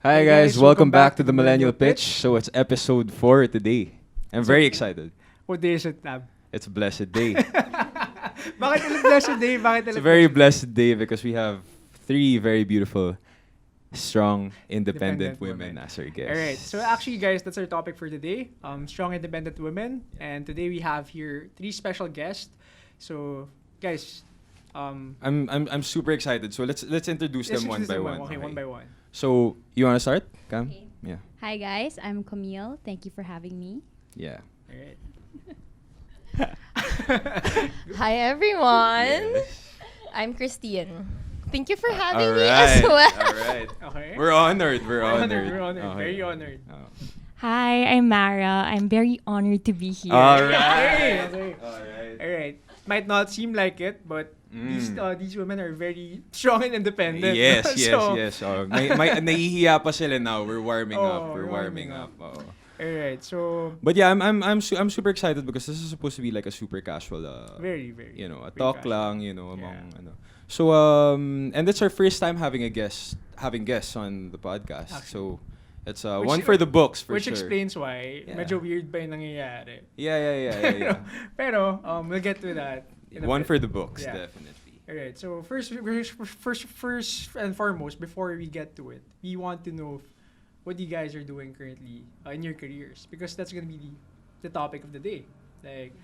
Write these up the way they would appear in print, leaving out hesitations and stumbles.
Hi guys, welcome back to the Millennial Pitch. So it's episode 4 today. I'm very excited. What day is it, Tab? It's a blessed day. Bakit ulit blessed day? It's a very blessed day because we have 3 very beautiful, strong, independent women as our guests. Alright, so actually guys, that's our topic for today. Strong independent women. And today we have here 3 special guests. So guys, I'm super excited. So let's introduce them one by one. Okay, one by one. So you wanna start, Cam? Okay. Yeah. Hi guys, I'm Camille. Thank you for having me. Yeah. Alright. Hi everyone. Yes. I'm Christine. Thank you for having me Alright, as well. Alright. Okay. We're honored. We're honored. We're honored. Okay. Very honored. Oh. Hi, I'm Mara. I'm very honored to be here. Alright. Okay. Alright. Alright. Might not seem like it, but these women are very strong and independent. Yes. So, Nahihiya pa sila now. We're warming up. Oh, We're we're warming warming up. Oh. Alright, so But yeah, I'm super excited because this is supposed to be like a super casual, very, very. a very talk casual. lang, among Yeah. ano. So and it's our first time having guests on the podcast. Actually. So it's Which- one for the books for Which sure. explains why Yeah. medyo weird pa yung nangyayari. Yeah. Pero we'll get to that. In a One bit. for the books, Yeah. definitely. Alright, so first and foremost, before we get to it, we want to know what you guys are doing currently in your careers, because that's gonna be the topic of the day. Like,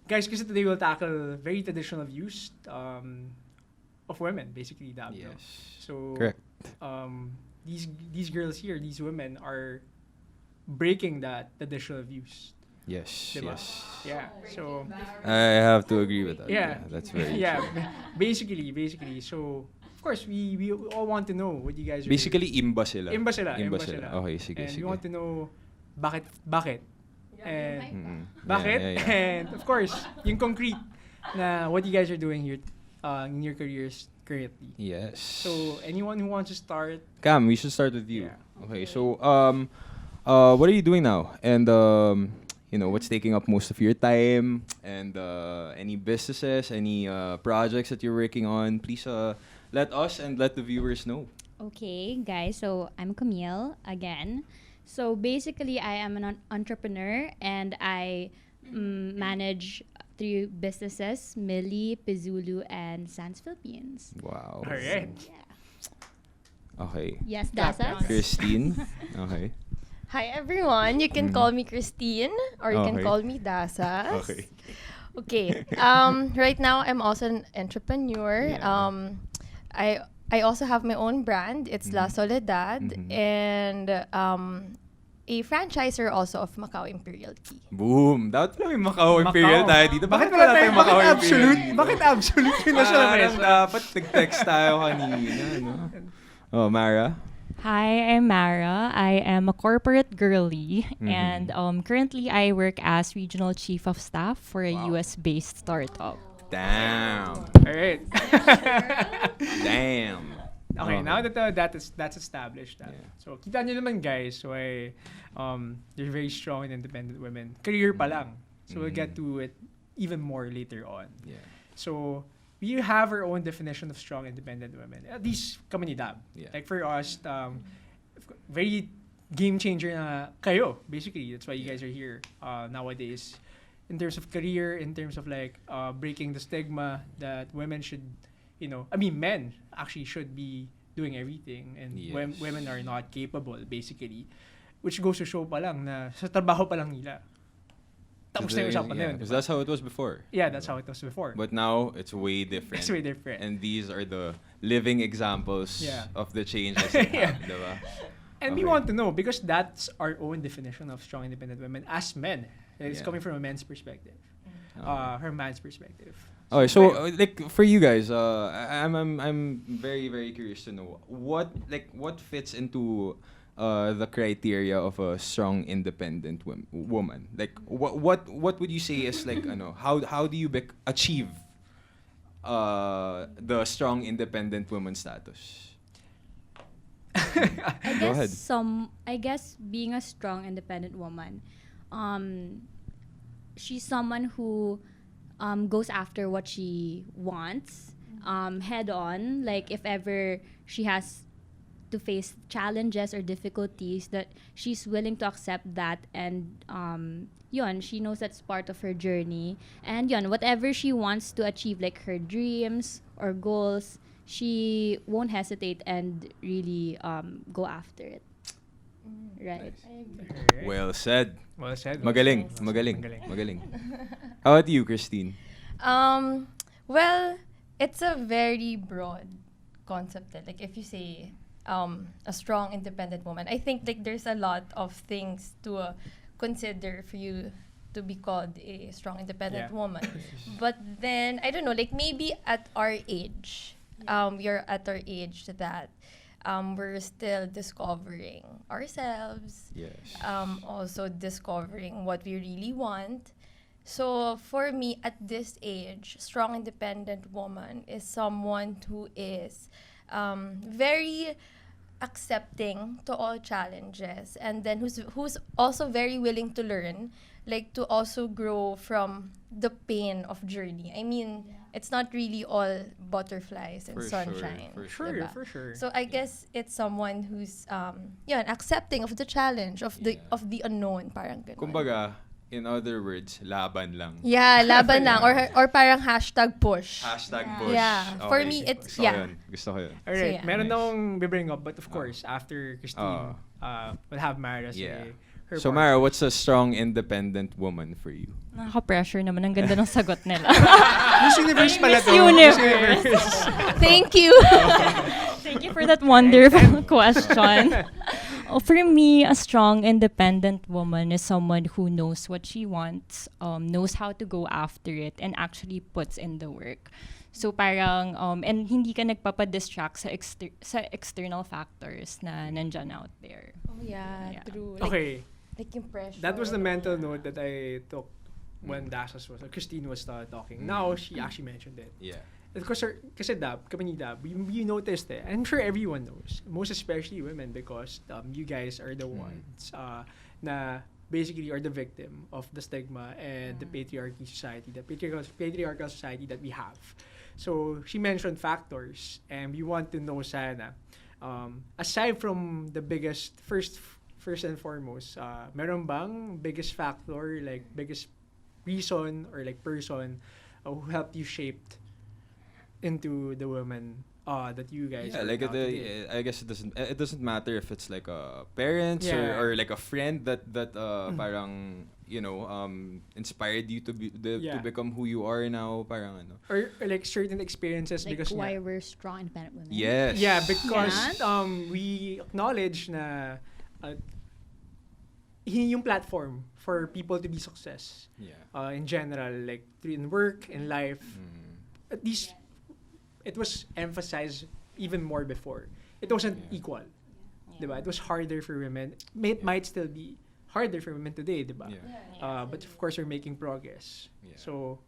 guys, because today we'll tackle very traditional views of women, basically that. No? Yes. So Correct. These girls here, these women are breaking that traditional views. Yes. Diba? Yes. Yeah. So I have to agree with that. Yeah. That's very yeah, true. basically. So of course we all want to know what you guys are Basically, imba sila. Imba sila. Okay, sige, And sige. we want to know bakit and Mm-mm. bakit Yeah. and of course yung concrete na what you guys are doing here in your careers currently. Yes. So anyone who wants to start, Cam, we should start with you. Yeah. Okay, so what are you doing now? And what's taking up most of your time? And any businesses, any projects that you're working on? Please let us and let the viewers know. Okay, guys, so I'm Camille again. So basically, I am an entrepreneur and I manage 3 businesses: Millie, Pizulu, and Sans Philippines. Wow. alright. Yeah. Okay. Yes, Clap, Dasas. Christine. Okay. Hi everyone. You can call me Christine or you Okay. can call me Dasas. Okay. Okay. Right now I'm also an entrepreneur. Yeah. I also have my own brand. It's La Soledad Mhm. and a franchisor also of Macau Imperial Tea. Boom. Dapat pala may Macau Imperial tayo dito. Bakit wala tayong Macau bakit Imperial absolute? dito? Bakit absolute yun na siya na Parang mesa? dapat nag-text tayo kanina, no? Oh, Mara? Hi, I'm Mara. I am a corporate girly, Mhm. and currently I work as regional chief of staff for a Wow. US-based startup. Damn. Alright. Damn. Okay, now that that's established. Yeah. So, kita nyo naman guys, why they're very strong and independent women. Career pa lang. So, we'll get to it even more later on. Yeah. So, we have our own definition of strong independent women. At least, kami ni Dab. Yeah. Like for us, very game changer na kayo. Basically, that's why you guys are here nowadays. In terms of career, in terms of like breaking the stigma that women should, men actually should be doing everything, and Yes. women are not capable, basically. Which goes to show pa lang na sa trabaho pa lang nila. Tapos na yung usapan na yun. Because diba? that's how it was before. Yeah, that's how it was before. But now, it's way different. It's way different. And these are the living examples Yeah. of the changes that Yeah. happened, diba? And we Okay. want to know, because that's our own definition of strong independent women as men. It's Yeah. coming from a man's perspective. From a man's perspective. Okay, so like for you guys, I'm very very curious to know what fits into the criteria of a strong independent woman. Like what would you say is like how do you achieve the strong independent woman status? Go ahead. I guess being a strong independent woman, she's someone who goes after what she wants head on. Like if ever she has to face challenges or difficulties, that she's willing to accept that, and yun, she knows that's part of her journey, and yun, whatever she wants to achieve, like her dreams or goals, she won't hesitate and really go after it. Right. Alright. Well said. Well said. Magaling. How about you, Christine? Well, it's a very broad concept. Like if you say a strong, independent woman, I think like there's a lot of things to consider for you to be called a strong, independent Yeah. woman. But then I don't know, like maybe at our age, we're at our age that we're still discovering ourselves. Yes. Also discovering what we really want. So for me, at this age, strong, independent woman is someone who is very accepting to all challenges, and then who's also very willing to learn, like to also grow from the pain of journey. I mean, it's not really all butterflies and For sure, sunshine. for For sure, diba? for sure. So I guess it's someone who's accepting of the challenge of the Yeah. of the unknown, parang ganun. Kumbaga, in other words, laban lang. Yeah, laban lang or parang hashtag push. Hashtag push. Yeah, for me it's Gusto ko yeah. yun. Gusto ko yun. Alright, So, yeah. meron Nice. akong bibring up, but of course, after Christine, we'll have Mara say Yeah. her So part. Mara, what's a strong, independent woman for you? Nakaka-pressure naman. Ang ganda ng sagot nila. Miss Universe pala to. Universe. Thank you. Thank you for that wonderful question. For me, a strong, independent woman is someone who knows what she wants, knows how to go after it, and actually puts in the work. So parang, and hindi ka nagpapadistract sa external factors na nandyan out there. Oh yeah, Yeah. true. Like, Okay, like yung pressure. that was the mental note that I took when Dasas was, Christine was talking. Now, she actually mentioned it. Yeah. Kasi Dab, kami ni Dab, you noticed it. I'm sure everyone knows. Most especially women, because you guys are the ones na basically are the victim of the stigma and the patriarchy society, the patriarchal society that we have. So, she mentioned factors, and we want to know sana, aside from the first and foremost, meron bang biggest factor, like biggest reason or like person who helped you shaped into the woman that you guys Yeah, are like now today? I guess it doesn't matter if it's like a parents Yeah. or like a friend that parang inspired you to Yeah. become who you are now, parang ano. or like certain experiences Like because why we're strong, independent women. Yes. yeah, because Yeah. we acknowledge na yung platform for people to be success Yeah. in general, like in work, in life, at least it was emphasized even more before. It wasn't Yeah. equal. Diba? It was harder for women. It might still be harder for women today, diba? Yeah. But of course, we're making progress. Yeah. So,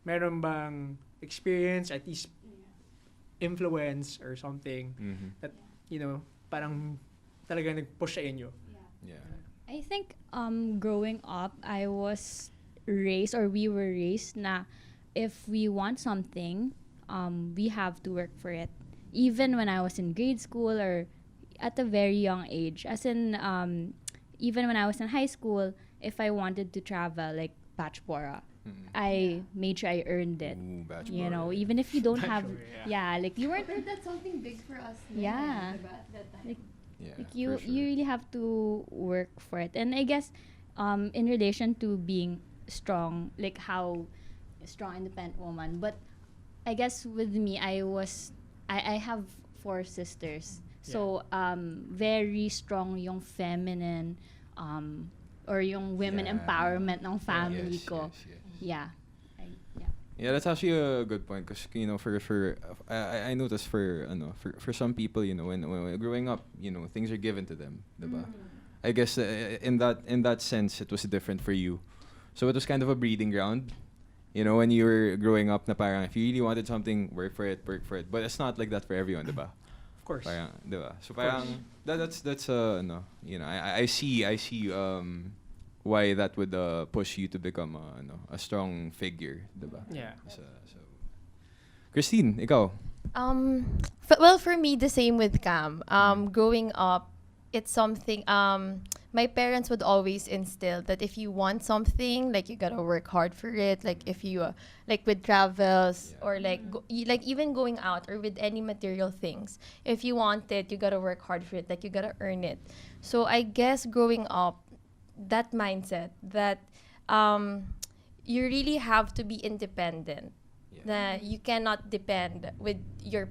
meron bang experience, at least influence or something Mhm. that, parang talaga nag-push sa inyo? Yeah. I think growing up, I was raised, or we were raised na if we want something, we have to work for it. Even when I was in grade school or at a very young age, as in even when I was in high school, if I wanted to travel like Bachpora, I made sure I earned it. Ooh, batch You bar. know, even if you don't have, Bachelor, yeah, like you weren't, that's something big for us. Yeah. Like, Yeah, like you for sure. you really have to work for it. And I guess in relation to being strong, like how strong, independent woman, but I guess with me, I have 4 sisters. So very strong yung feminine or yung women Yeah. empowerment ng family Yes, ko. yes, yes. Yeah. Yeah, that's actually a good point because for I noticed for some people, when growing up, things are given to them, diba? I guess in that sense it was different for you. So it was kind of a breeding ground. When you were growing up, na parang if you really wanted something, work for it. But it's not like that for everyone, diba? Of course. Parang, diba? So parang that's I see why that would push you to become a strong figure, diba? Yeah. So Christine, ikaw. Well, for me, the same with Cam. Growing up, it's something. My parents would always instill that if you want something, like you gotta work hard for it. Like if you, like with travels or like like even going out or with any material things, if you want it, you gotta work hard for it. Like you gotta earn it. So I guess growing up, that mindset that you really have to be independent. That you cannot depend with your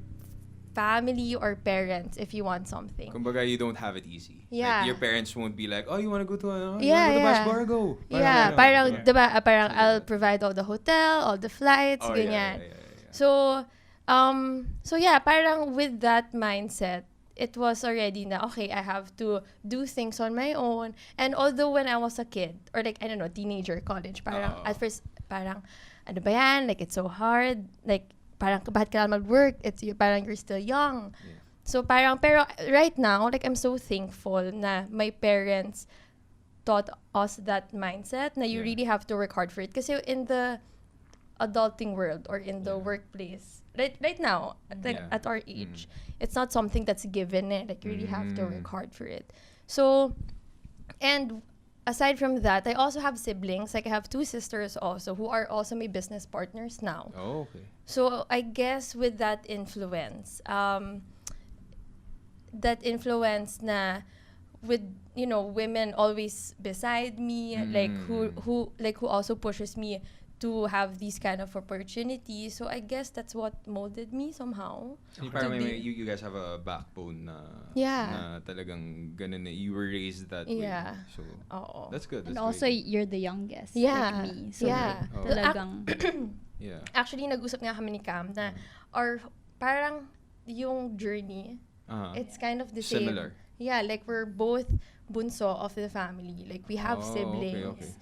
family or parents if you want something. Kumbaga, you don't have it easy. Yeah. Like, your parents won't be like, oh, you want to go to you Yeah, wanna go to yeah. Bash Bar? Go. Yeah, parang, diba, parang I'll provide all the hotel, all the flights, Oh, ganyan. yeah. So, so yeah, parang with that mindset, it was already na, okay, I have to do things on my own. And although when I was a kid, or like, I don't know, teenager, college, parang, at first, parang, ano ba yan? Like, it's so hard. Like, parang, bakit ka lang mag-work? Parang you're still young. Yeah. So, parang, pero right now, like, I'm so thankful na my parents taught us that mindset na you really have to work hard for it. Kasi in the adulting world or in the workplace, right now, like at our age, it's not something that's given. Like, you really have to work hard for it. So, and aside from that, I also have siblings. Like, I have 2 sisters also who are also my business partners now. Oh, okay. So, I guess with that influence na with, you know, women always beside me, like who also pushes me to have these kind of opportunities. So I guess that's what molded me somehow. Parang you guys have a backbone na, na talagang ganun na. You were raised that way. So that's good. That's And also, great. you're the youngest. Yeah. Like me. So, Yeah. talagang... Yeah. Actually, nag-usap nga kami ni Cam na, or parang yung journey, it's kind of the same. Similar. Yeah, like we're both bunso of the family. Like we have siblings. Okay.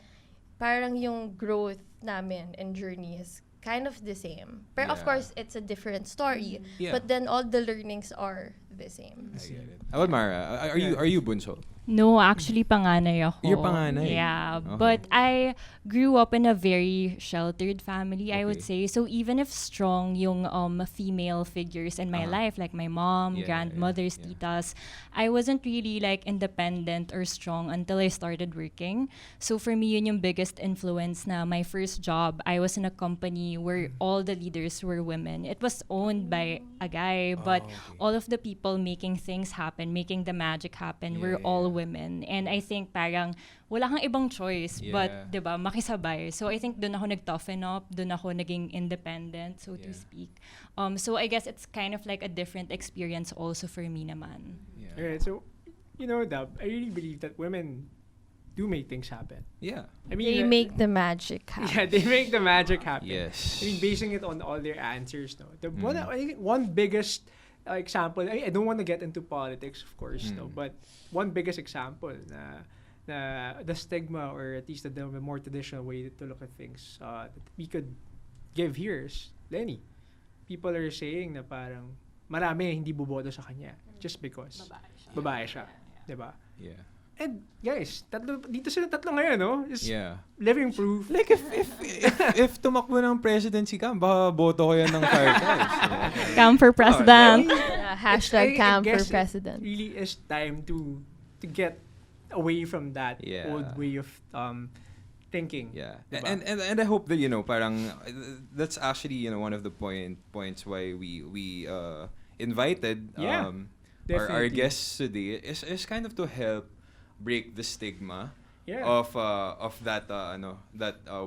Parang yung growth namin and journey is kind of the same. But of course, it's a different story. Yeah. But then all the learnings are the same. I get it. How about Mara? Are you bunso? No, actually, panganay ako. You're panganay? Yeah, Okay. but I grew up in a very sheltered family, I would Okay. say. So even if strong yung female figures in my life, like my mom, grandmothers, titas, I wasn't really like independent or strong until I started working. So for me, yun yung biggest influence na my first job, I was in a company where all the leaders were women. It was owned by a guy, but all of the people making things happen, making the magic happen, were all women. And I think parang wala kang ibang choice but 'di ba makisabay. So I think doon ako nag-toughen up, doon ako naging independent, so to speak. So I guess it's kind of like a different experience also for me naman. Alright, so you know, Dab, I really believe that women do make things happen. Yeah. I mean, They make the magic happen. yeah, they make the magic happen. Yes. I mean, basing it on all their answers, no. The one biggest example. I don't want to get into politics, of course, no. But one biggest example na the stigma, or at least the more traditional way to look at things that we could give here is Lenny. People are saying na parang marami hindi boboto sa kanya just because babae siya, diba? Yeah. And guys, dito sila tatlo ngayon, no? Is living proof. Like if tumakbo ng presidency ka, baka boto ko yan ng firefights. Cam for president. Hashtag Cam for guess president. It really is time to get away from that old way of thinking. Yeah. Diba? And I hope that, you know, parang that's actually, you know, one of the points why we invited our guests today is kind of to help break the stigma of that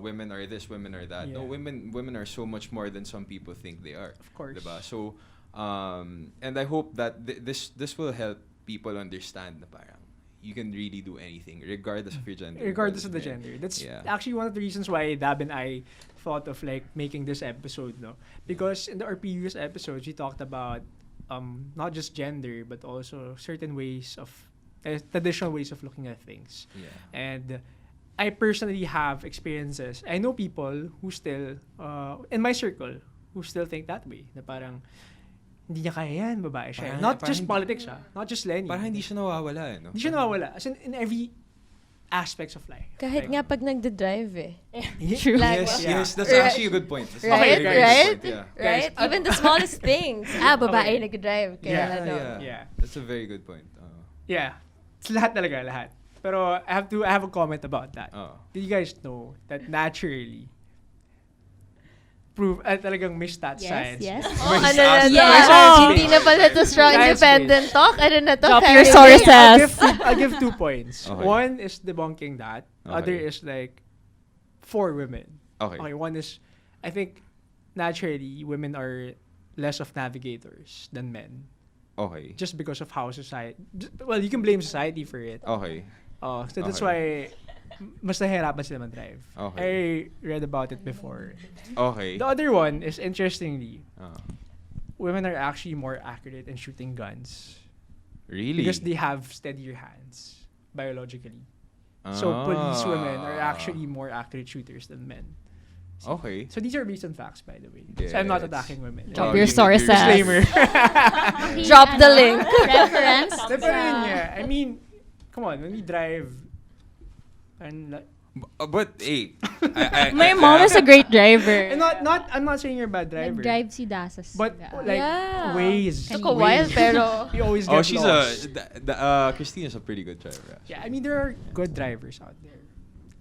women are this, women are that. No, women are so much more than some people think they are. Of course. Diba? So and I hope that this will help people understand na parang you can really do anything regardless of your gender. Regardless of the gender. That's actually one of the reasons why Dab and I thought of like making this episode, no? Because in our previous episodes we talked about not just gender but also certain ways of traditional ways of looking at things. Yeah. And I personally have experiences. I know people who still, in my circle, who still think that way. Na parang, hindi niya kaya yan, babae siya. Not just politics, not just Lenny. Parang hindi siya nawawala, no? Hindi siya nawawala. As in every aspects of life. Kahit nga pag nagde-drive eh. True. Like, Yes, that's Right. actually a good point. That's Right, actually a very good right? point, yeah. Right? Guys, Even the smallest things. Babae Okay. nag-drive. Kaya Yeah, ano. Yeah. That's a very good point. Yeah. It's lahat talaga, lahat. Pero I have a comment about that. Did you guys know that naturally talagang may stat science? Yes. Oh, May ano na to? Yes. Hindi na pala to strong Science independent talk. Ano na to? Drop your Fairy sources. tale. I'll give 2 points. Okay. One is debunking that. Other Okay. is like for women. Okay. One is, I think, naturally, women are less of navigators than men. Okay. Just because of how society... Well, you can blame society for it. Okay. So that's Okay. why mas nahihirapan sila mag-drive. Okay. I read about it before. Okay. The other one is, interestingly, Ah. women are actually more accurate in shooting guns. Really? Because they have steadier hands, biologically. So police women are actually more accurate shooters than men. Okay. So these are recent facts, by the way. So I'm not Yes. attacking women. Drop Oh, your you- sources. Disclaimer. Drop the link. Reference. Pero yun nga, I mean, come on, when we drive, and like, But hey, My mom is a great driver. and I'm not saying you're a bad driver. Nag-drive si Dasas. But like Yeah. ways. Took a while, ways. pero... You always get Oh, she's lost. Christine is a pretty good driver. Actually. Yeah, I mean there are good drivers out there.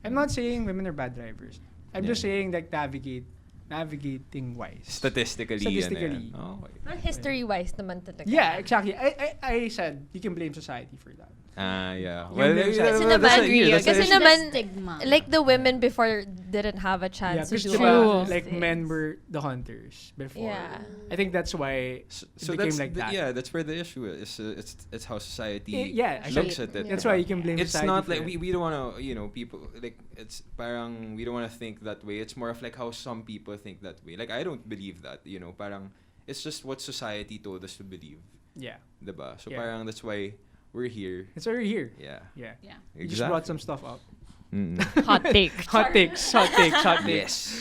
I'm not saying women are bad drivers. I'm just saying like navigating wise. Statistically. Statistically. Oh, okay. History-wise naman talaga. Yeah, exactly. I said you can blame society for that. Yeah. Yung Well, blame that's society. a- Kasi that's a- naman, that's a- kasi The naman, stigma. like the women before didn't have a Yeah, chance to because do True. all these like things. men were the hunters before. Yeah. I think that's why So it became that's like that. yeah, that's where the issue is. It's how society Yeah, looks actually, at it. that's why you can blame It's society not for like it. we don't want to people like it's parang we don't want to think that way. It's more of like how some people think that way. Like I don't believe that, parang it's just what society told us to believe, Yeah. diba? So Yeah. parang that's why we're here. It's already here. Yeah. Yeah. Yeah. You just brought some stuff up. Mm. Hot take. Hot takes. Yes.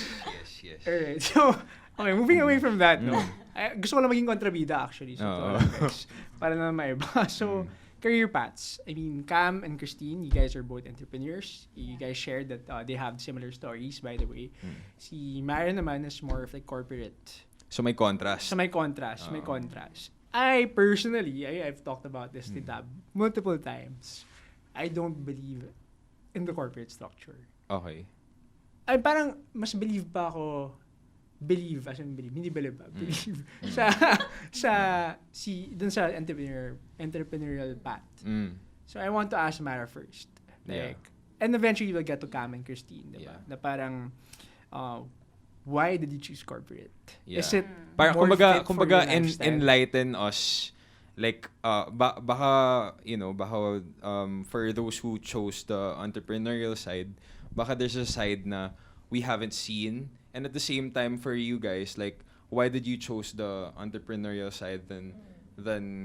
Yes. Alright, so, okay, moving away from that, no? Mm. Gusto ko lang maging kontrabida, actually. So, Oo. para na maiba. So, career paths. I mean, Cam and Christine, you guys are both entrepreneurs. You guys shared that they have similar stories, by the way. Si Mara naman is more of like corporate. So may contrast. So, may contrast. May Oo. contrast. I personally, I've talked about this to Tab multiple times. I don't believe in the corporate structure. Okay. Ay, parang mas believe pa ako, believe, as in believe, hindi believe ba, believe, dun sa entrepreneurial path. Mm. So I want to ask Mara first. Yeah. And eventually we'll get to Cam and Christine, diba? Yeah. Na parang, why did you choose corporate? Yeah. Is it Parang more fit for kumbaga your lifestyle? enlighten us, like baka for those who chose the entrepreneurial side, baka there's a side na we haven't seen, and at the same time for you guys, like why did you chose the entrepreneurial side than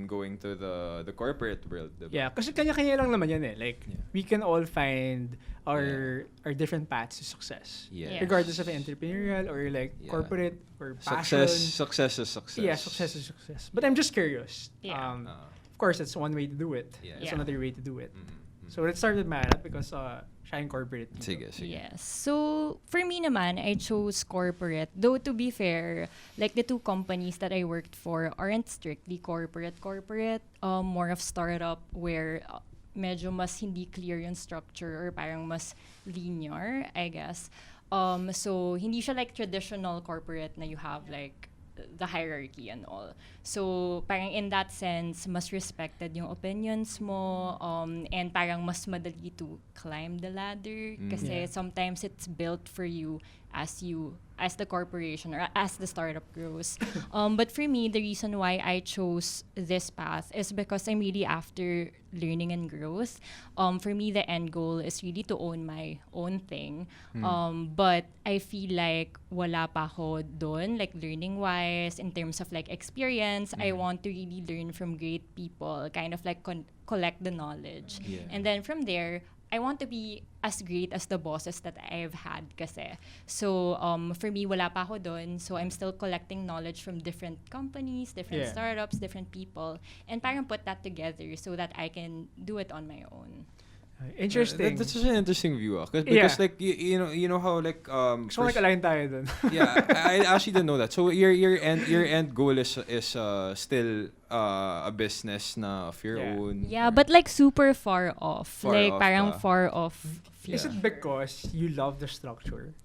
going to the corporate world, diba? Yeah, kasi kanya-kanya lang naman yan eh. Like, Yeah. we can all find our different paths to success. Yeah. Regardless of entrepreneurial or like Yeah. corporate or passion. Success is success. Yeah, success is success. But I'm just curious. Yeah. Of course, that's one way to do it. Yeah. That's Yeah. another way to do it. Mhm. So let's start with Mara because siya yung corporate. dito. Sige. Yes. So, for me naman, I chose corporate. Though, to be fair, like the two companies that I worked for aren't strictly corporate. More of startup where medyo mas hindi clear yung structure or parang mas linear, I guess. So, hindi siya like traditional corporate na you have like the hierarchy and all. So, parang in that sense, mas respected yung opinions mo, and parang mas madali to climb the ladder kasi Yeah. sometimes it's built for you as the corporation or as the startup grows. But for me, the reason why I chose this path is because I'm really after learning and growth. For me, the end goal is really to own my own thing. But I feel like wala pa ako dun, like learning-wise, in terms of like experience. I want to really learn from great people, kind of like collect the knowledge. Yeah. And then from there, I want to be as great as the bosses that I've had kasi. So, for me, wala pa ako dun. So, I'm still collecting knowledge from different companies, different Yeah. startups, different people, and parang put that together so that I can do it on my own. Interesting. That's such an interesting view, because Yeah. like you know how like So like-align tayo dun. yeah, I actually didn't know that. So your end goal is still a business na of your Yeah. own. Yeah, but like super far off. Far like off parang pa. far off. Is it because you love the structure?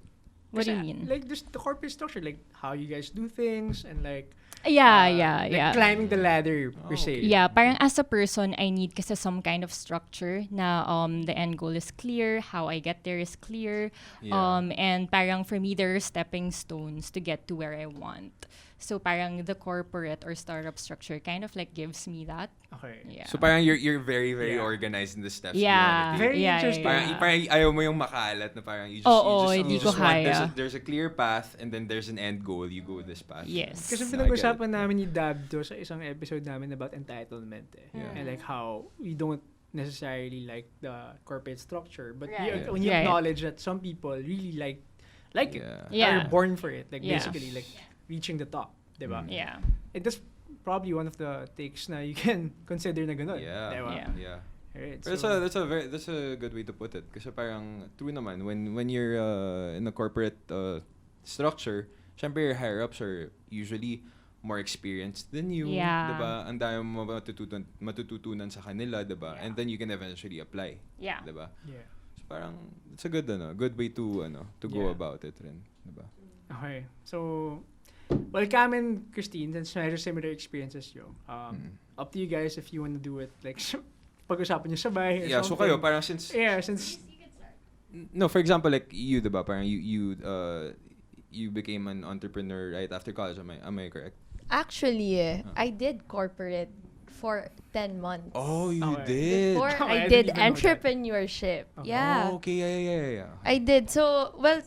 What do you Kasi, mean? Like just the corporate structure, like how you guys do things and like Yeah, like climbing the ladder per Oh, se. okay. Yeah, parang as a person, I need kasi some kind of structure na the end goal is clear, how I get there is clear. Yeah. And parang for me, there are stepping stones to get to where I want. So parang the corporate or startup structure kind of like gives me that. Okay. Yeah. So parang you're very Yeah. organized in the steps. Yeah. you wanna take. Very yeah, interesting. Parang ayaw mo yung makalat na parang you just, Oo, you hindi just ko want, kaya. there's a clear path and then there's an end goal, you go this path. Yes. Kasi I get pinag-usapan it. namin ni Dabdo sa isang episode namin about entitlement Yeah. and like how we don't necessarily like the corporate structure, but Right. when you Right. acknowledge that some people really like it, Yeah. are born for it, like Yeah. basically like reaching the top, diba? Mm. Yeah. And that's probably one of the takes na you can consider na ganun, Yeah. diba? Yeah. Right, But so, that's a good way to put it. Kasi parang true naman when you're in a corporate structure, syempre your higher ups are usually more experienced than you, Yeah. 'di ba? Ang dami mo matututunan sa kanila, 'di ba? And then you can eventually apply, Yeah. 'di ba? yeah. So parang it's a good way to go Yeah. about it rin, 'di ba? Okay. So, well, Cam and Christine, since medyo similar experiences yo, up to you guys if you want to do it, like, pag-usapan nyo sabay or Yeah, so something. kayo parang since Yeah, for example, like you, 'di ba? Parang you became an entrepreneur right after college, am I correct? Actually, I did corporate for 10 months. Oh, you Okay. did. Before Okay, I I didn't did even know that. entrepreneurship. Okay. Yeah. Oh, okay, yeah. I did. So, well,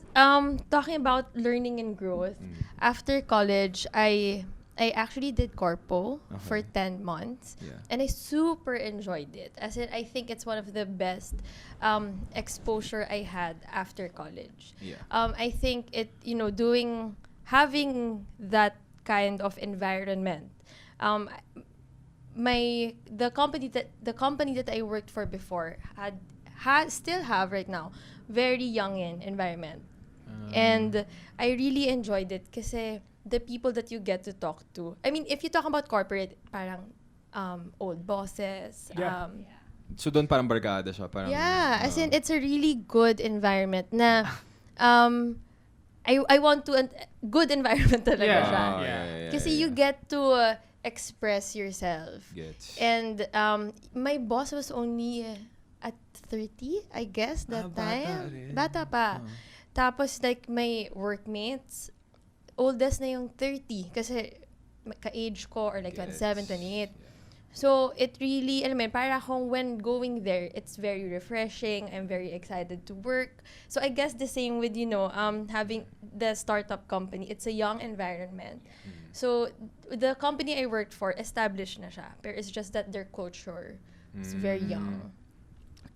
talking about learning and growth, after college, I actually did corpo for 10 months. Yeah. And I super enjoyed it. As in, I think it's one of the best exposure I had after college. Yeah. I think having that kind of environment. The company that I worked for before still have right now very young in environment. And I really enjoyed it kasi the people that you get to talk to. I mean, if you talk about corporate, parang old bosses. Yeah. So doon parang barkada siya, parang As in it's a really good environment na I want to good environment talaga Yeah. siya. Kasi you get to express yourself. gets. And my boss was only at 30, I guess, that bata time. rin. Bata pa. Tapos, like, my workmates, oldest na yung 30. Kasi, ka-age ko, or like 27, 28. So, it really, alam mo yun, para akong when going there, it's very refreshing. I'm very excited to work. So, I guess the same with, having the startup company. It's a young environment. So, the company I worked for, established na siya. But it's just that their culture is very young.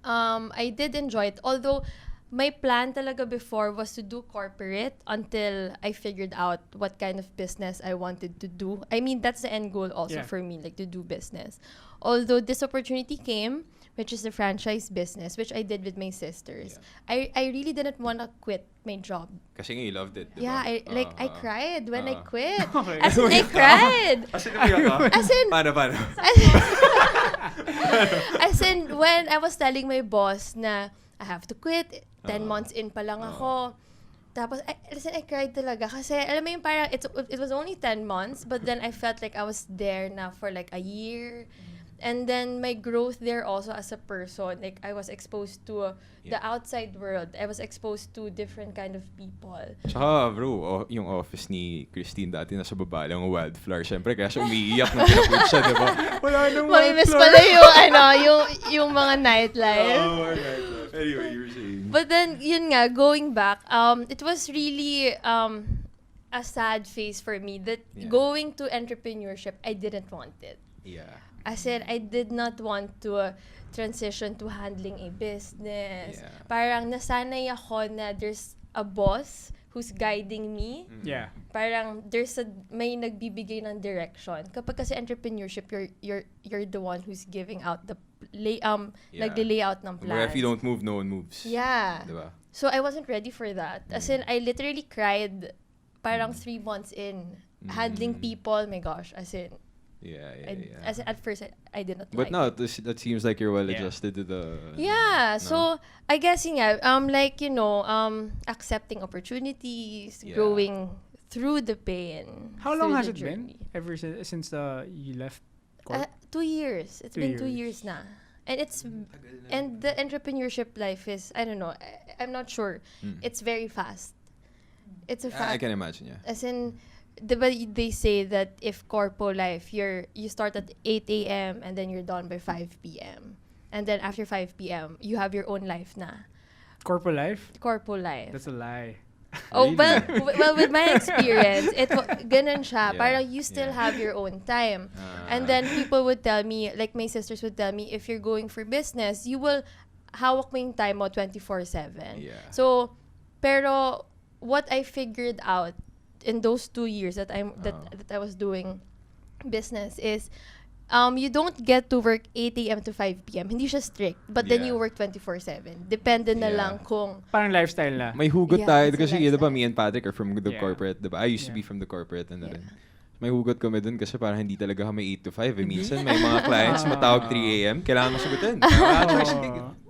I did enjoy it. Although, my plan talaga before was to do corporate until I figured out what kind of business I wanted to do. I mean, that's the end goal also for me, like to do business. Although this opportunity came, which is the franchise business, which I did with my sisters. I really didn't want to quit my job. Kasi nga you loved it, diba? Yeah, I cried when I quit. Okay. As in, I cried. As in, umiyak ka? As in, Paano? as in, when I was telling my boss na I have to quit, 10 months in pa lang ako. Tapos, I cried talaga. Kasi, alam mo yung parang, it was only 10 months, but then I felt like I was there na for like a year. And then, my growth there also as a person, like, I was exposed to the outside world. I was exposed to different kind of people. Tsaka bro, yung office ni Christine dati nasa baba lang Wildflower. Siyempre, kaya siya umiiyak nung pinaput siya, diba? Wala nang Mamimiss floor. pala yung mga nightlife. Oh, right. Anyway, you were saying. But then, yun nga, going back, it was really a sad phase for me that going to entrepreneurship, I didn't want it. Yeah. I said, I did not want to transition to handling a business. Yeah. Parang nasanay ako na there's a boss who's guiding me. Yeah. Parang may nagbibigay ng direction. Kapag kasi entrepreneurship, you're the one who's giving out the nagli-layout ng plans. Where if you don't move, no one moves. Yeah. Diba? So I wasn't ready for that. As in, I literally cried parang 3 months in. Handling people, my gosh. As in, Yeah. as in, at first, I did not But like no, it. that seems like you're well adjusted to the. Yeah, no? so I guess like accepting opportunities, Yeah. growing through the pain. How long through has the it been? journey. Ever since you left? 2 years. It's 2 been 2 years. years na. And the entrepreneurship life is, I don't know, I'm not sure. It's very fast. It's a fast. I can imagine, yeah. As in, they say that if corpo life, you start at 8 a.m. and then you're done by 5 p.m. And then after 5 p.m., you have your own life na. Corpo life? Corpo life. That's a lie. Oh, Really? well, with my experience, ganun siya. Yeah, Parang you still yeah. have your own time. And then people would tell me, like my sisters would tell me, if you're going for business, you will hawak mo yung time mo 24/7. Yeah. So, pero what I figured out in those 2 years that I was doing business is you don't get to work 8 a.m. to 5 p.m. Hindi siya strict. But then Yeah. you work 24/7. Depende na Yeah. lang kung Parang lifestyle na. May hugot Yeah, tayo it's a kasi diba lifestyle. me and Patrick are from the Yeah. corporate, diba? I used to be from the corporate and then may hugot kami dun kasi parang hindi talaga kami 8 to 5. Minsan may mga clients matawag 3 a.m. Kailangan mo sagutin.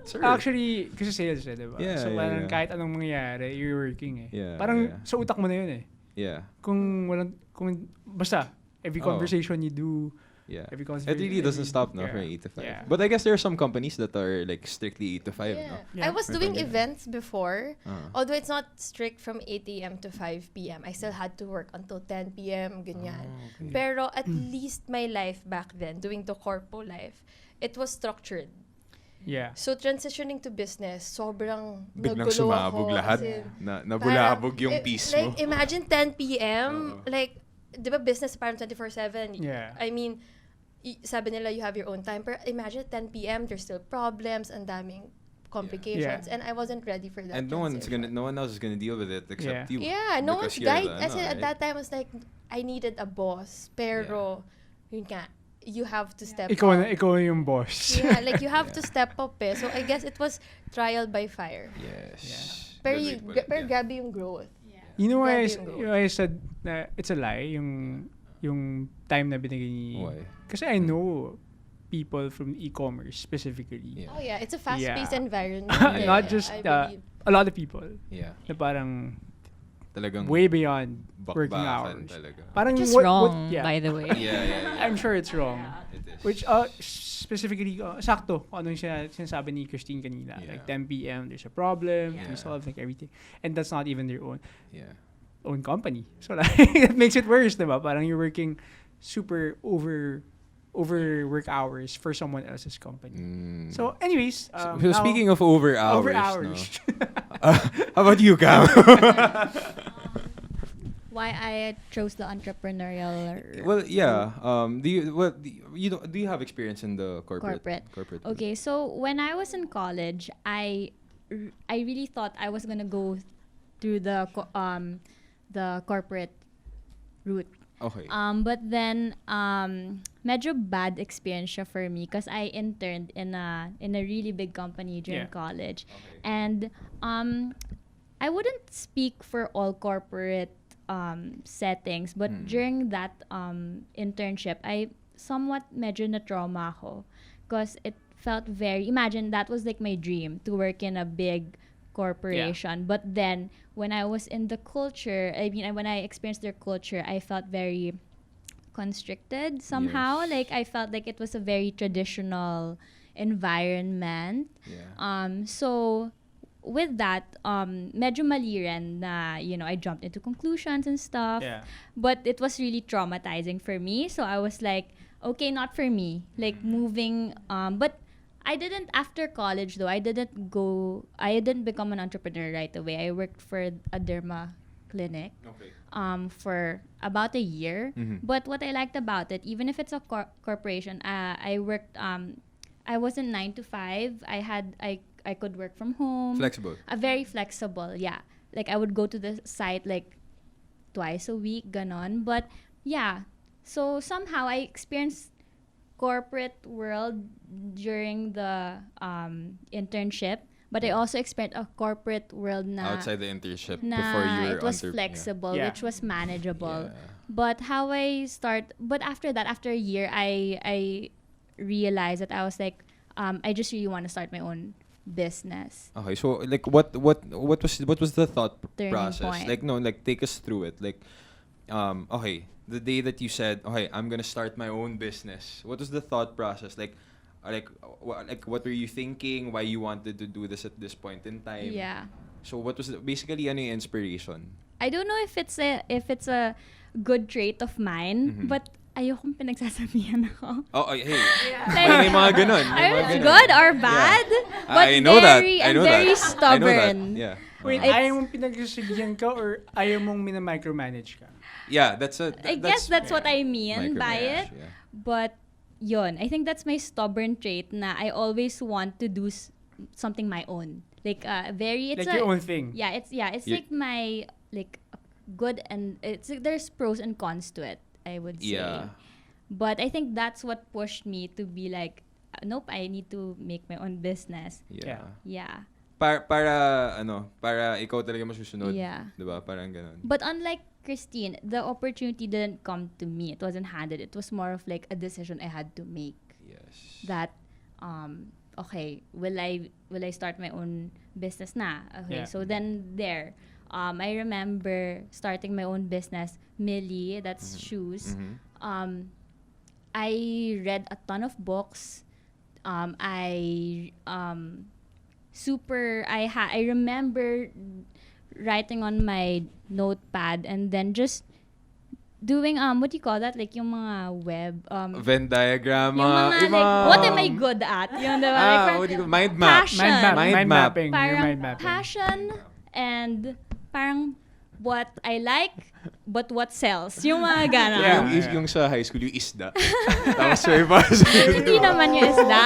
Sir. Actually, kasi sales diba? Yeah, so yeah, parang yeah. kahit anong mangyari, you're working Yeah, Parang yeah. sa utak mo na yun Yeah. Basta, every conversation you do, Yeah. every It conversation. really doesn't stop no from 8 to 5. Yeah. But I guess there are some companies that are like strictly 8 to 5, no? Yeah. I was Right, doing okay. events before. Uh-huh. Although it's not strict from 8 a.m. to 5 p.m. I still had to work until 10 p.m. Ganyan. Oh, okay. Pero at least my life back then, doing the corpo life, it was structured. Yeah. So transitioning to business, sobrang Biglang nagulo sumabog ako. lahat. As in, Nabulabog yung peace mo. Like, imagine 10 p.m. Oo. Like, di ba business parang 24/7? Yeah. I mean, sabi nila you have your own time. Pero imagine 10 p.m. there's still problems, and daming complications. Yeah. And I wasn't ready for that. And no one else is gonna deal with it except Yeah. you. Yeah, no Because one's you're guide. the, As in, right? at that time, I was like, I needed a boss. Pero, yun nga, you have to step Ikaw up. na yung boss. Yeah, like you have to step up eh. So I guess it was trial by fire. Yes. Pero, Good way to put it, pero yeah. grabe yung growth. You know why Grabe yung growth. I said na it's a lie, yung time na binigay ni... Why? Kasi I know people from e-commerce specifically. Yeah. Oh yeah, it's a fast-paced Yeah. environment. Not just I believe. a lot of people Yeah. na parang Talagang way beyond working bakbakan hours. talaga. Parang Just what, wrong, yeah. by the way. Yeah. I'm sure it's wrong. It is. Which specifically sakto kung ano yung sinasabi ni Christine kanina. Yeah. Like 10 p.m. there's a problem, Yeah. we solve like everything. And that's not even their Yeah. own company. So like it makes it worse, diba? Parang you're working super over work hours for someone else's company. Mm. So anyways, So now- speaking of over hours, over no? hours. How about you, Cam? Why I chose the entrepreneurial Well, yeah. Do you have experience in the corporate? Corporate. Okay, so when I was in college, I really thought I was gonna go through the corporate route. Okay. But then medyo bad experience siya for me because I interned in a really big company during Yeah. college. Okay. And I wouldn't speak for all corporate settings, but during that internship, I somewhat medyo na trauma ako because it felt imagine that was like my dream to work in a big corporation. But then when I was in the culture, I mean, when I experienced their culture, I felt very constricted somehow. Yes. Like I felt like it was a very traditional environment. Yeah. So with that, medyo mali rin na, I jumped into conclusions and stuff. Yeah. But it was really traumatizing for me. So I was like, okay, not for me. Like moving, but I didn't, after college though, I didn't become an entrepreneur right away. I worked for a derma clinic Okay. for about a year. Mhm. But what I liked about it, even if it's a corporation, I worked, I wasn't 9 to 5. I could work from home. Flexible. Very flexible, yeah. Like I would go to the site like twice a week, ganon. But yeah, so somehow I experienced corporate world during the internship, but I also experienced a corporate world na Outside the internship na before you were it was under- flexible, Yeah. which was manageable. Yeah. But but after that, after a year, I realized that I was like, I just really want to start my own business. Okay, so like what was the thought Turning process? point. Like no, like take us through it. Like okay, the day that you said, okay, I'm gonna start my own business. What was the thought process? Like what were you thinking? Why you wanted to do this at this point in time? Yeah. So what was basically ano yung inspiration? I don't know if it's a good trait of mine, Mhm. but ayokong pinagsasabihan ako. Oh, hey. Like, may mga ganun. May I mga mean, ganun. good or bad, but I know that. very, I I'm know very that. stubborn. I know that. Yeah. Wait, It's- ayaw mong pinagsasabihan ka or ayaw mong minamicromanage ka? Yeah, that's I guess that's what I mean by it. micromanage, yeah. But yun, I think that's my stubborn trait na I always want to do something my own. Like it's Like your own thing. Yeah, it's You- like my like good, and it's like there's pros and cons to it, I would say. Yeah. But I think that's what pushed me to be like, nope, I need to make my own business. Yeah. Yeah. Para ikaw talaga masusunod. Yeah. 'Di ba? Parang ganun. But unlike Christine, the opportunity didn't come to me. It wasn't handed. It was more of like a decision I had to make. Yes. That okay, will I start my own business na? Okay, Yeah. so then I remember starting my own business, Millie, that's shoes. Mhm. I read a ton of books. I remember writing on my notepad and then just doing what do you call that, like yung mga web Venn diagram. yung mga yung like what am I good at, yung diba? Like, parang what do you call- mind map. passion. Mind mapping. Your parang mind mapping. passion and parang what I like but what sells, yung mga ganon. Yeah. Yung sa high school, yung isda. Tapos may bus. Hindi naman yung isda.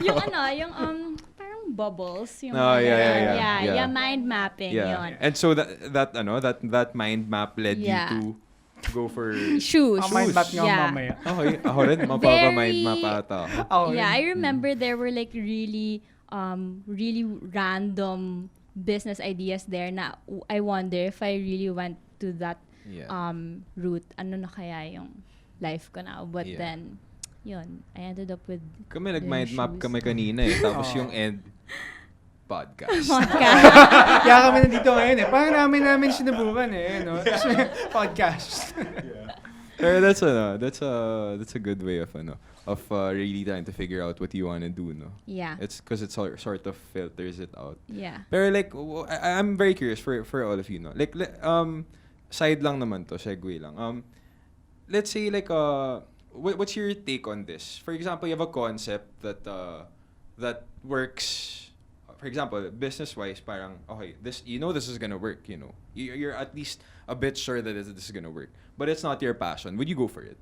Yung parang bubbles. Yung Oh, mga yeah, ganon. yeah. Yeah, mind mapping yun. And so that mind map led Yeah. you to go for Shoes. Ang mind map nga Yeah. mamaya. Okay, ako rin mapapa-mind map Very- ata ako. Oh, Yeah, I remember there were like really random business ideas there na I wonder if I really went to that Yeah. route, ano na kaya yung life ko now. But Yeah. then, yun, I ended up with Kami nag-mind map shoes. kami kanina eh. Tapos Oh. yung end podcast. podcast. Kaya kami nandito ngayon eh. Parang namin sinubukan eh. No? Podcast. Pero that's a good way of really trying to figure out what you want to do, no? Yeah. It's because it sort of filters it out. Yeah. Pero like I'm very curious for all of you, no? Like side lang naman to, segue lang. Let's say like what's your take on this? For example, you have a concept that works. For example, business-wise, parang okay, this is gonna work. You're at least a bit sure that this is gonna work, but it's not your passion. Would you go for it?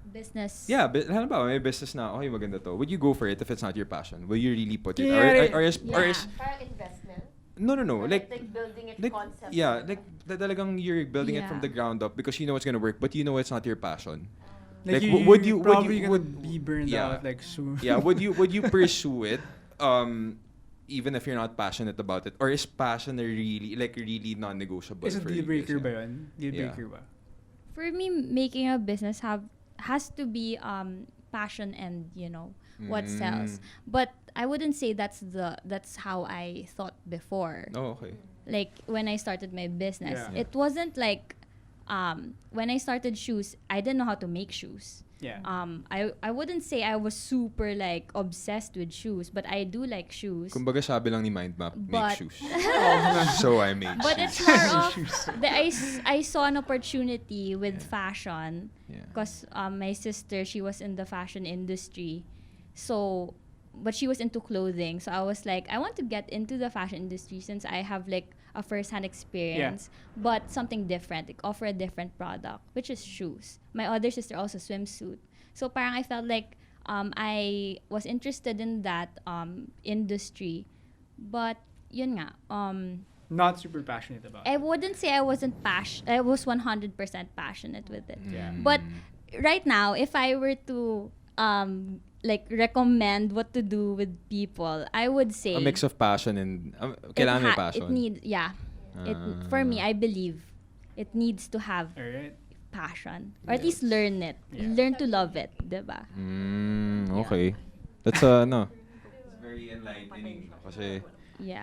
Business. Yeah, halimbawa may business na, okay, maganda to. Would you go for it if it's not your passion? Will you really put it? Yeah. Or is Parang investment. no, Like building it like concept. yeah, like talagang you're building it from Yeah. the ground up because you know it's gonna work, but you know it's not your passion. Like, Like, would you- probably would- gonna be burned yeah. out like soon. Yeah, would you pursue it? Even if you're not passionate about it, or is passion really non-negotiable? Is it for deal you guys? breaker ba yun? Deal Yeah. breaker ba? For me, making a business has to be passion and what sells. But I wouldn't say that's how I thought before. Oh, okay. Like when I started my business, Yeah. it wasn't like when I started shoes, I didn't know how to make shoes. Yeah. I wouldn't say I was super like obsessed with shoes, but I do like shoes. Kumbaga sabi lang ni Mindmap, make But- shoes. So I made But shoes. it's more of I saw an opportunity with fashion Yeah. because my sister, she was in the fashion industry, but she was into clothing. So I was like, I want to get into the fashion industry since I have like a first-hand experience, but something different, like offer a different product, which is shoes. My other sister also swimsuit. So parang I felt like I was interested in that industry, but yun nga, Not super passionate about I it. wouldn't say I wasn't I was 100% passionate with it. Yeah. But right now, if I were to like recommend what to do with people, I would say A mix of passion and kailangan may passion. It needs, yeah. For me, I believe it needs to have Alright. passion, or at least Yes. learn it, Yeah. learn to love it, diba? Okay. That's no. It's very enlightening. Kasi Yeah.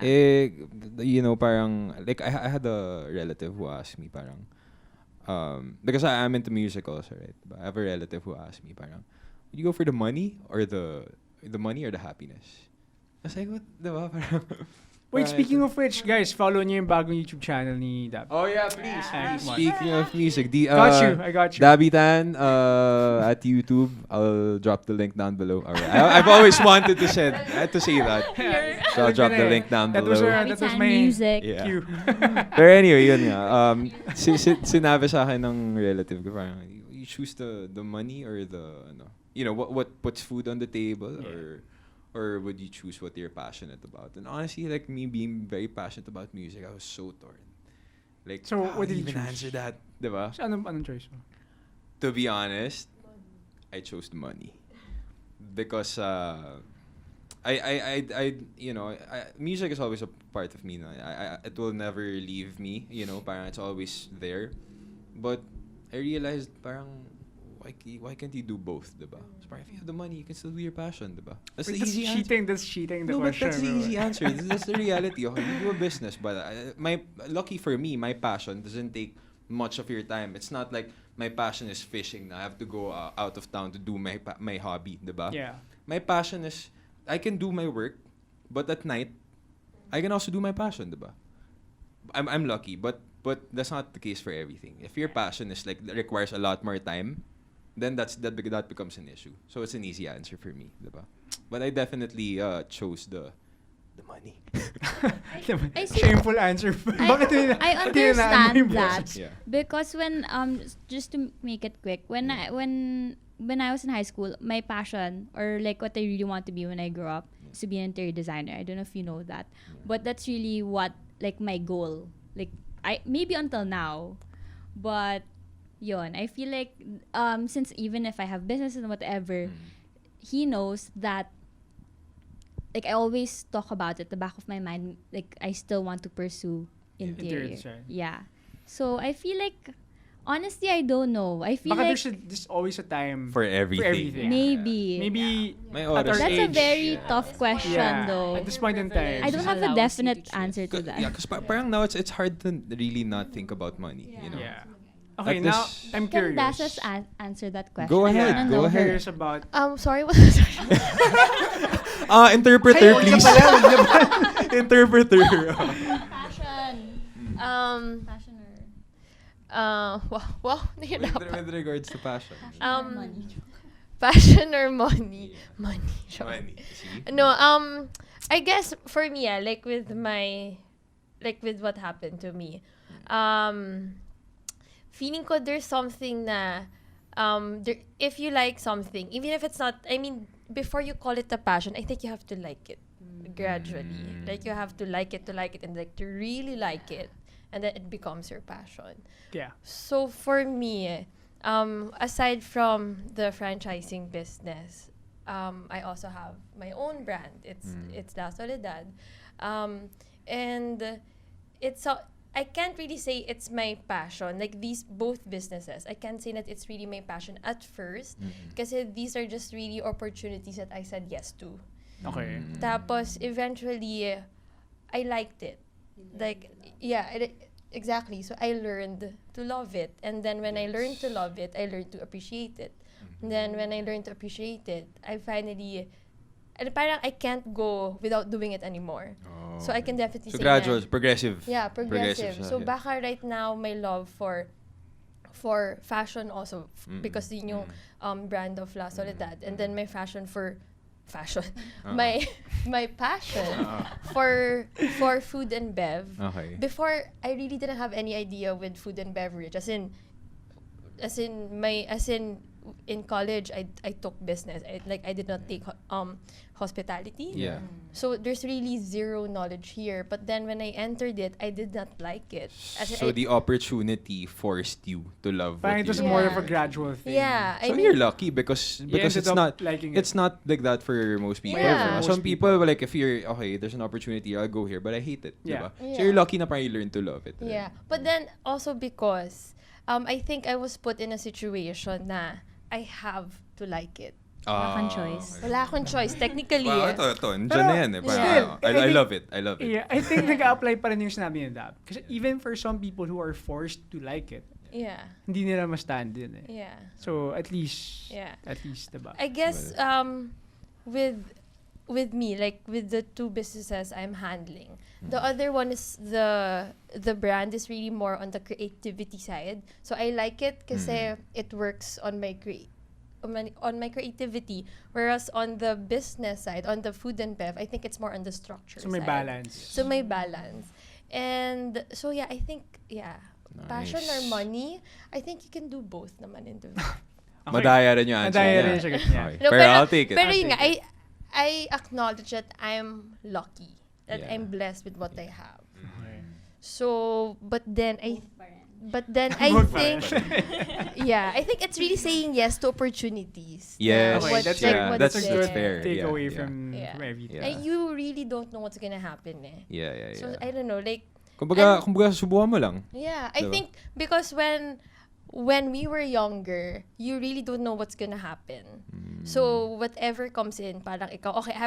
you know, parang like I had a relative who asked me parang because I am into music also, right? But I have a relative who asked me parang, would you go for the money or the money or the happiness? I was like, what? Diba? Parang, Wait, parang- speaking of which, guys, follow niyo yung bagong YouTube channel ni Dab. Oh yeah, please. Yeah. Speaking of music, I got you. Dabby Tan at YouTube. I'll drop the link down below. Alright. I've always wanted to say that. So I'll drop the link down That was below. that was Every my time music. Yeah. cue. Pero anyway, yun nga. Sinabi sa akin ng relative ko, parang, you choose the money or the, you know, what puts food on the table, or would you choose what you're passionate about? And honestly, like me being very passionate about music, I was so torn. Like, So, how what do did you you even choose? answer that? Diba? So, anong choice mo? To be honest, I chose the money. Because, you know, music is always a part of me. No? It will never leave me. You know, parang it's always there. But I realized, parang, why can't you do both, diba? So parang if you have the money, you can still do your passion, diba? That's Wait, the easy answer. That's cheating the No, but question. that's the bro. easy answer. That's the reality. Okay, you do a business, but lucky for me, my passion doesn't take much of your time. It's not like my passion is fishing. I have to go out of town to do my hobby, diba? Yeah. My passion is I can do my work, but at night I can also do my passion, diba? I'm lucky, but that's not the case for everything. If your passion is like requires a lot more time, then that becomes an issue. So it's an easy answer for me, diba? But I definitely chose the money. I see- Shameful answer. Bakit yun- I bakit yun na- ano yung understand that boses? Yeah. because when just to make it quick, when I was in high school, my passion, or like what I really want to be when I grow up, is to be an interior designer. I don't know if you know that, but that's really what like my goal. Like I maybe until now, but yun, I feel like since even if I have business and whatever, he knows that. Like I always talk about it, the back of my mind, like I still want to pursue Interior interior. design. Yeah. So I feel like honestly I don't know. I feel Baka like there's always a time For everything. maybe. Maybe May at our oras. That's a age. very tough question Yeah. though. At this point in time. I don't have a allows you definite to choose. answer to that. Yeah, because parang now it's hard to really not think about money, you know? Yeah. Okay, At now this- I'm Can curious. Dasas answer that question? Go I ahead, wanna go know I'm ahead. her. curious about Sorry, what was Interpreter, please. Interpreter. Passion. Passion or wow, nahirapan. With regards to passion. money. Passion or money? Money. Sure. Money. See? No, I guess for me, like with what happened to me, feeling ko there's something na, if you like something, even if it's not, I mean, before you call it a passion, I think you have to like it gradually. Like you have to like it, and like to really like it, and then it becomes your passion. yeah. So for me, aside from the franchising business, I also have my own brand. It's La Soledad, and it's I can't really say it's my passion. Like these both businesses, I can't say that it's really my passion at first, because these are just really opportunities that I said yes to. Okay. Tapos eventually, I liked it. Like yeah, exactly. So I learned to love it, and then when I learned to love it, I learned to appreciate it. And then when I learned to appreciate it, I finally, and parang I can't go without doing it anymore. So I can definitely So say gradual, na, progressive. yeah, progressive. siya, So yeah. baka right now my love for fashion also because yun yung brand of La Soledad, and then my fashion for fashion, my passion for food and bev. Okay. Before, I really didn't have any idea with food and beverage, as in in college, I took business. I did not take hospitality. Yeah. So there's really zero knowledge here. But then when I entered it, I did not like it. So the opportunity forced you to love Parang what it was you more do. of a gradual thing. Yeah, I So mean, you're lucky because ended it's up not liking it's not like that for most people. Yeah. Some Most people like if you're okay, there's an opportunity, I'll go here, but I hate it. Yeah. Diba? Yeah. So you're lucky na parang you learn to love it. yeah. But then also because I think I was put in a situation na I have to like it. Wala kang choice. Wala akong choice, technically. Wow, eh. ito. Nandiyan Pero, na yan eh. Parang, still, I I think- love it. I love it. Yeah, I think nag-apply pa rin yung sinabi ni Dab. Kasi even for some people who are forced to like it, Yeah. hindi nila ma-stand din eh. Yeah. So at least, Yeah. diba? I guess with me, like with the two businesses I'm handling, the other one is the brand is really more on the creativity side. So I like it kasi it works on my creativity, whereas on the business side, on the food and bev, I think it's more on the structure So may side. balance. So may balance. And so yeah, I think passion or Nice. money, I think you can do both naman in the Madaya rin yung answer Madaya niya. rin yung sagot niya. Okay. No, Pero I'll take it. Pero I'll yun nga, take I acknowledge that I'm lucky, that Yeah. I'm blessed with what I have. Okay. So, but then I Both pa rin. think, yeah, I think it's really saying yes to opportunities. Yes. Okay, What's that's like a- what's that's a there. good fair. takeaway Yeah, from yeah. everything. Yeah. And you really don't know what's gonna happen eh. Yeah. So I don't know, like Kumbaga, and- subukan mo lang. yeah, I Diba? think because when we were younger, you really don't know what's gonna happen. So whatever comes in, parang ikaw, okay, I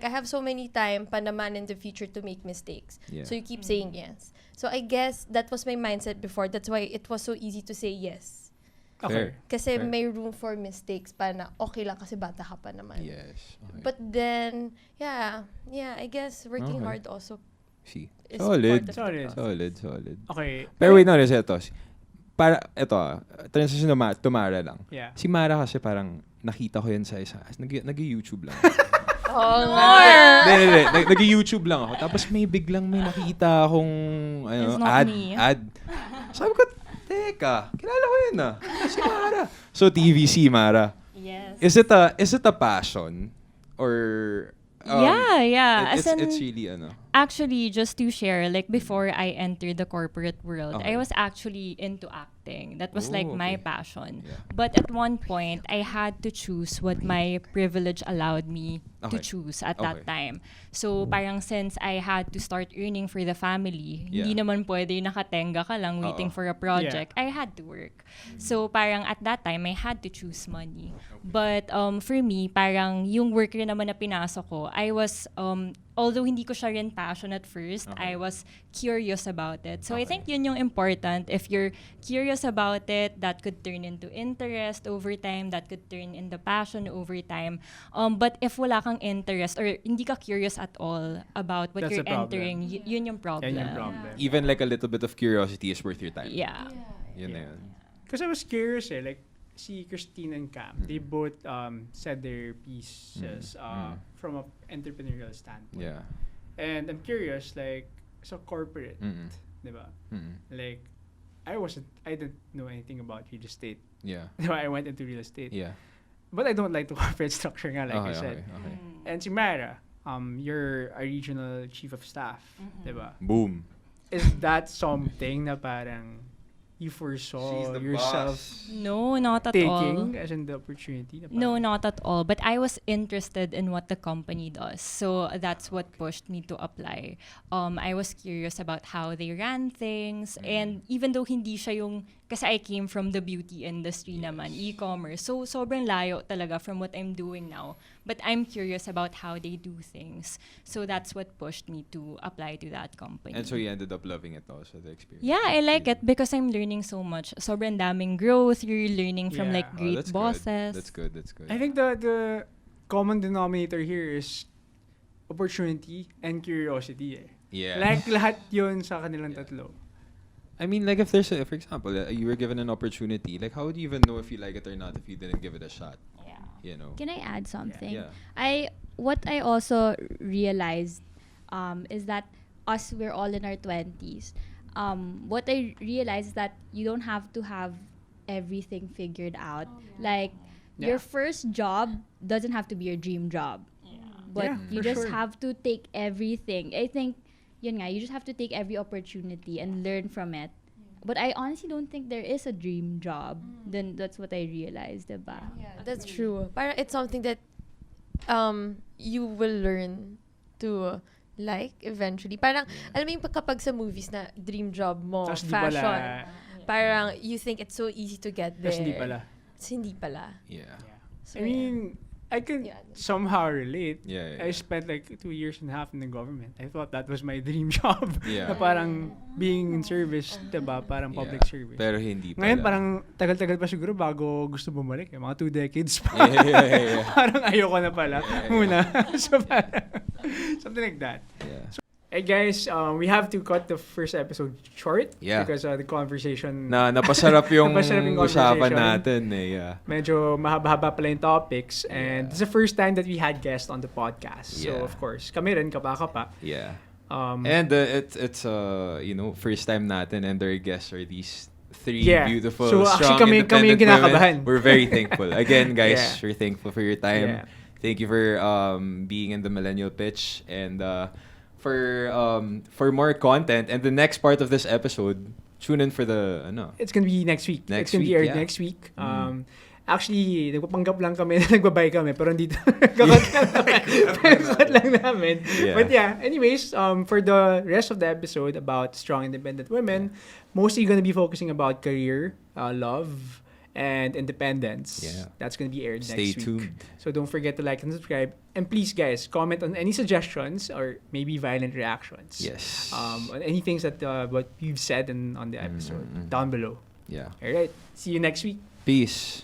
have so many time pa naman in the future to make mistakes. Yeah. So you keep saying yes. So I guess that was my mindset before. That's why it was so easy to say yes. Okay. Kasi Fair. may room for mistakes pa na okay lang kasi bata ka pa naman. Yes. Okay. But then, yeah, I guess working Okay. hard also See. is Solid. part of the process. Solid. Okay. Pero wait, no, ito. Ito transition to Mara lang. Yeah. Si Mara kasi parang nakita ko yan sa isa. Nag-YouTube lang. Oh, nga. Hindi. Nag-YouTube lang ako. Tapos may nakita akong It's not me. ad. Sabi ko, teka, kilala ko yun ah. Si Mara. So TVC, Mara. Yes. Is it a passion? Or Yeah. As in, it's really actually, just to share, like before I entered the corporate world, Okay. I was actually into acting. That was like Oh, my okay. passion. Yeah. But at one point, I had to choose what my privilege allowed me to Okay. choose at Okay. that time. So parang since I had to start earning for the family, hindi Yeah. naman pwede nakatenga ka lang waiting Oo. for a project. I had to work. So parang at that time, I had to choose money. But for me, parang yung work rin naman na pinasok ko, I was although hindi ko siya rin passion at first, Okay. I was curious about it. So I Okay. think yun yung important. If you're curious about it, that could turn into interest over time, that could turn into passion over time. But if wala kang interest or hindi ka curious at all about what That's you're the problem. entering, yun yung problem. Yan yung problem. even like a little bit of curiosity is worth your time. Yeah. Yun na yun. Because I was curious like si Christine and Cam, they both said their pieces from a entrepreneurial standpoint. Yeah. And I'm curious, like, so corporate, Mm-mm. diba? Mm-mm. Like, I didn't know anything about real estate. Yeah. Diba? I went into real estate. Yeah. But I don't like the corporate structure nga, like I said. Okay. And si Mara, you're a regional chief of staff, diba? Boom. Is that something na parang you foresaw yourself No, not at all. taking as in the opportunity? Na No, parang- not at all. But I was interested in what the company does. So that's what pushed me to apply. I was curious about how they ran things. And even though hindi siya yung, kasi I came from the beauty industry naman, e-commerce. So sobrang layo talaga from what I'm doing now. But I'm curious about how they do things. So that's what pushed me to apply to that company. And so you ended up loving it also, the experience. Yeah, I like it because I'm learning so much. Sobrang daming growth. You're learning from Yeah. like Oh, great that's bosses. Good. That's good. I think the common denominator here is opportunity and curiosity eh. Yeah. Like lahat yun sa kanilang tatlo. I mean, like if there's for example, you were given an opportunity, like how would you even know if you like it or not if you didn't give it a shot? Yeah. You know? Can I add something? Yeah. What I also realized is that we're all in our 20s. What I realized is that you don't have to have everything figured out. Like your first job doesn't have to be your dream job. But Yeah, you for just sure. have to take everything. I think, yun nga, you just have to take every opportunity and learn from it. But I honestly don't think there is a dream job. Then that's what I realized, diba? Yeah, that's true. Parang it's something that you will learn to like eventually. Parang, alam mo yung kapag sa movies na dream job mo, Tapos di fashion, pala. parang you think it's so easy to get there. Tapos hindi pala. Tapos hindi pala. Yeah. So, I mean, I can Yeah. somehow relate. Yeah. I spent like 2 years and a half in the government. I thought that was my dream job. Yeah. Na parang being in service, diba? Parang Yeah. public service. Pero hindi pala. Ngayon parang tagal-tagal pa siguro bago gusto bumalik. Mga 2 decades pa. Yeah. Parang ayoko na pala. Yeah. Muna. So parang, something like that. Yeah. Hey guys, we have to cut the first episode short. Yeah. Because the conversation, Napasarap yung Napasarap yung usapan conversation. natin eh. Yeah. medyo mahaba-haba pala yung topics. And Yeah. this is the first time that we had guests on the podcast. So Yeah. of course, kami rin, kapa-kapa. Yeah. Um, And it's first time natin and their guests are these 3 Yeah. beautiful, So, actually, strong, kami yung independent kinakabahan. women. We're very thankful. Again, guys, Yeah. we're thankful for your time. Yeah. Thank you for being in the Millennial Pitch and for more content. And the next part of this episode, tune in for the it's gonna be next week. Next It's gonna be week, aired yeah. next week. Mhm. Actually, nagpapanggap lang kami na nagbabay kami, pero hindi nagkakat lang namin. Yeah. But yeah, anyways, for the rest of the episode about strong independent women, mostly gonna be focusing about career, love, and independence. Yeah. That's gonna be aired Stay next week. tuned. So don't forget to like and subscribe. And please, guys, comment on any suggestions or maybe violent reactions. Yes. On any things that what you've said on the episode Mm. down below. Yeah. All right. See you next week. Peace.